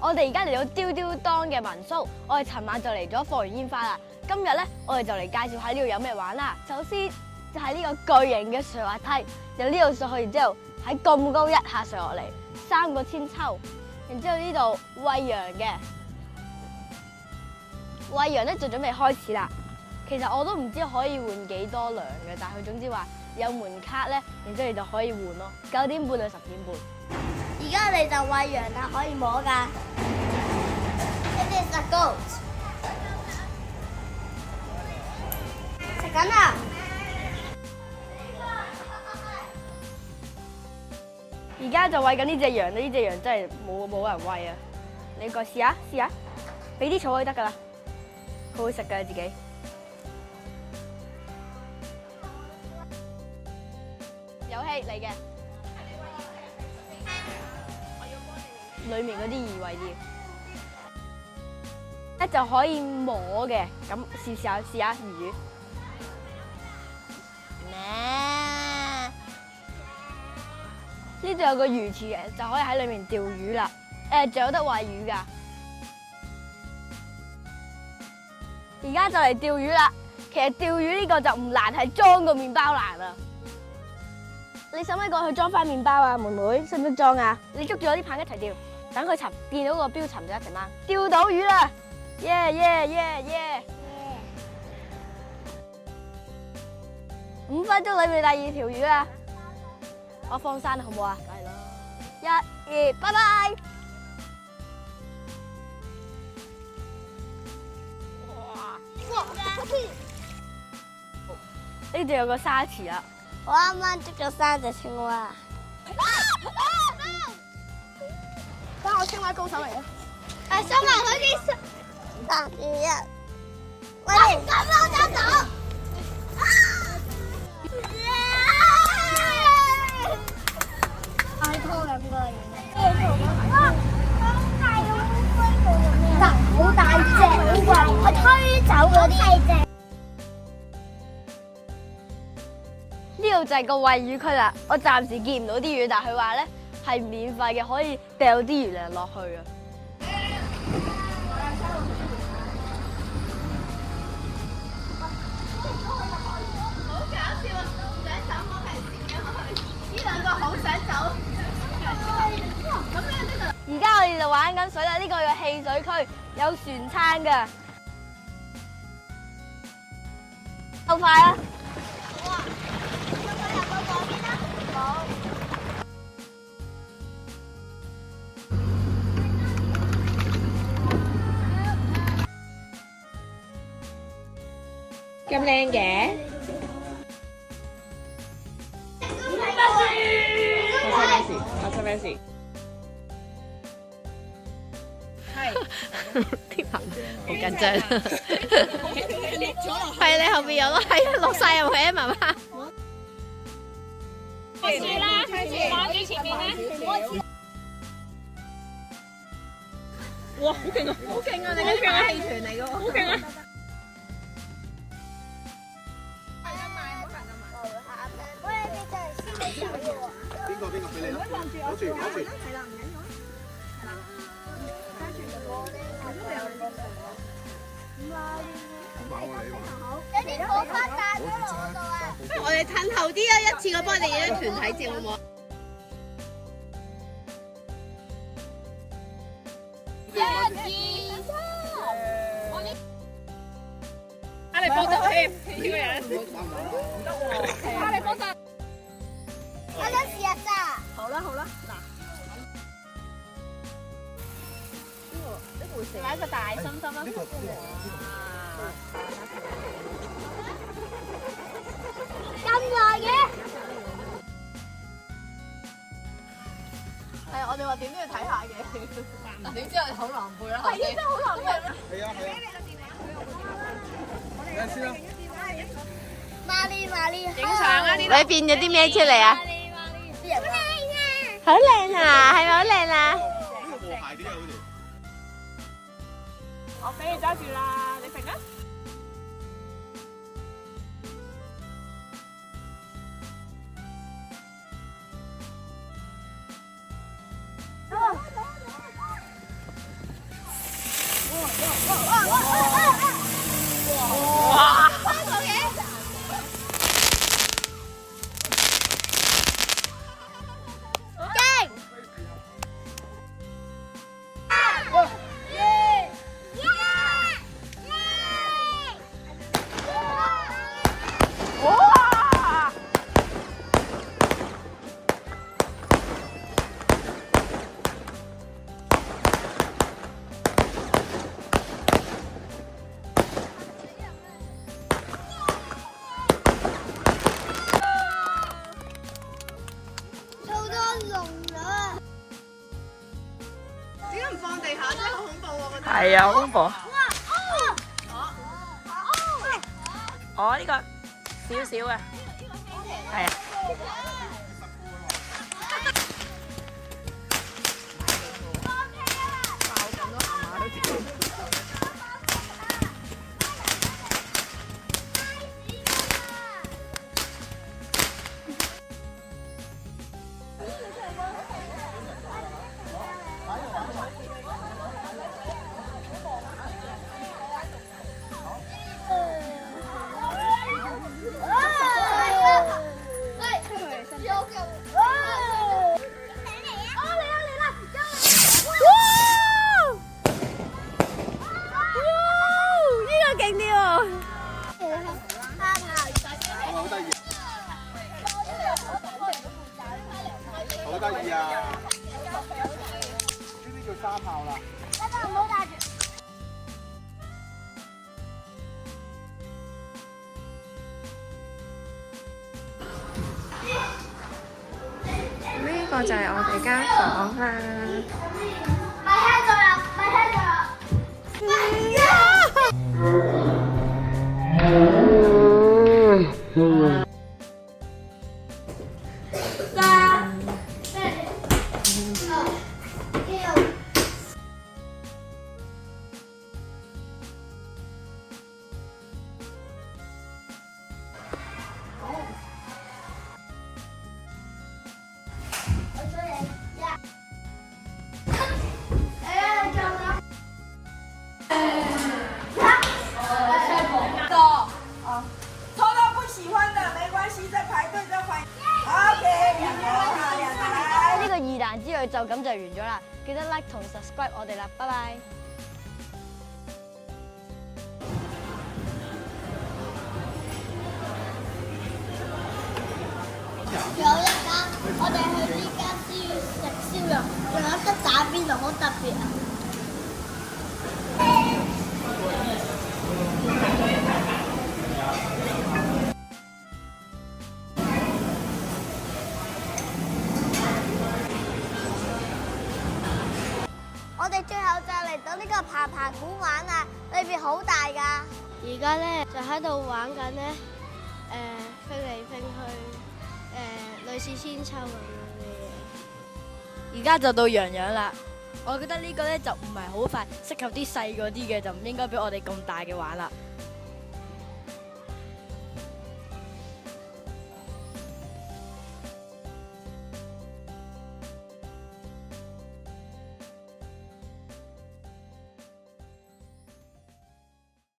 我哋而家嚟到丟丟當嘅民宿，我哋尋晚就嚟咗放完煙花啦。今日咧，我哋就嚟介紹下呢度有咩玩啦。首先就係呢個巨型嘅上滑梯，由呢度上去，然之後喺咁高一下上落嚟，3個千秋。然之後呢度餵羊嘅，餵羊咧就準備開始啦。其實我都唔知可以換幾多糧嘅，但係佢總之話有門卡咧，然之後你就可以換咯。9點半到10點半。而家我哋就餵羊啦，可以摸㗎。It is a goat。食緊啦！而家就餵緊呢隻羊，呢隻羊真係冇人餵啊！你過試下，俾啲草佢得㗎啦，佢會食㗎自己。遊戲嚟嘅，裡面嗰啲易餵啲，咧就可以摸嘅，咁試下魚。呢度有個魚池嘅，就可以喺裏面釣魚啦。仲有得餵魚㗎。而家就嚟釣魚啦。其實釣魚呢個就唔難，係裝個麵包難啊。你使唔使過去裝翻麵包啊，妹妹？識唔識裝啊？你捉住我啲棒一齊釣，等佢沉，見到個標沉就一齊掹。釣到魚啦！耶！5分鐘裏面第2條魚啦。我放生好唔好啊？梗係啦！1、2，拜拜！哇！呢度有個沙池啦。我啱啱捉咗3隻青蛙。哇！我青蛙高手嚟嘅。收埋佢啲3、2、1。喂，咁我走走。太拖兩個人。哇！好大隻烏龜，我推走嗰啲。呢度就係個餵魚區啦。我暫時見唔到啲魚，但係佢話咧係免費嘅，可以掉啲魚糧落去啊。好搞笑啊！想走我係閃咗去，呢兩個好想走。咁咧呢度。而家我哋就玩緊水啦，呢個係汽水區，有船撐㗎。好快啊！好啊！咁我入到嗰邊啦。好。咁靚嘅。發生咩事？啲朋好緊張，係你後邊有咯，係落晒入去啊，媽媽。開始啦，望住前面咧。哇，好勁啊！好勁啊！你嗰個氣團嚟嘅喎，好勁啊！邊個俾你啦？攞住。係啦，唔緊要啊。係啦。有啲火花彈咗落我度啊！不如我哋褪後啲啊，一次過幫你影張團體照好唔好？哈利波特添，呢個人哈利波特。我想試下沙。好啦，嗱，呢個會食。買一個大心心啦。咁耐嘅？係啊，我哋話點都要睇下嘅。點知我哋好狼狽啦。係啊，真係好狼狽啦。係啊。睇先啦。瑪麗。影相啊！你變咗啲咩出嚟啊？好靚啊！係咪好靚啊？呢個和諧啲啊，好似。我俾你揸住啦，你食啊！係啊，好恐怖。哦，呢個少少嘅，係啊。好得意啊！呢啲叫沙炮啦。爸爸唔好戴住。呢個就係我哋間房啦。咪聽咗啦，咪聽咗啦。呢個二彈之旅就咁就完咗啦，記得 like 同 subscribe 我哋啦，拜拜。有一間，我哋去呢間先要食燒肉，仲有得打邊爐，好特別啊！我哋最後就嚟到呢個爬爬館玩啦，裏邊好大㗎。而家咧就喺度玩緊咧，飛嚟飛去，類似千秋咁樣嘅嘢。而家就到洋洋啦，我覺得呢個咧就唔係好快，適合啲細嗰啲嘅，就唔應該俾我哋咁大嘅玩啦。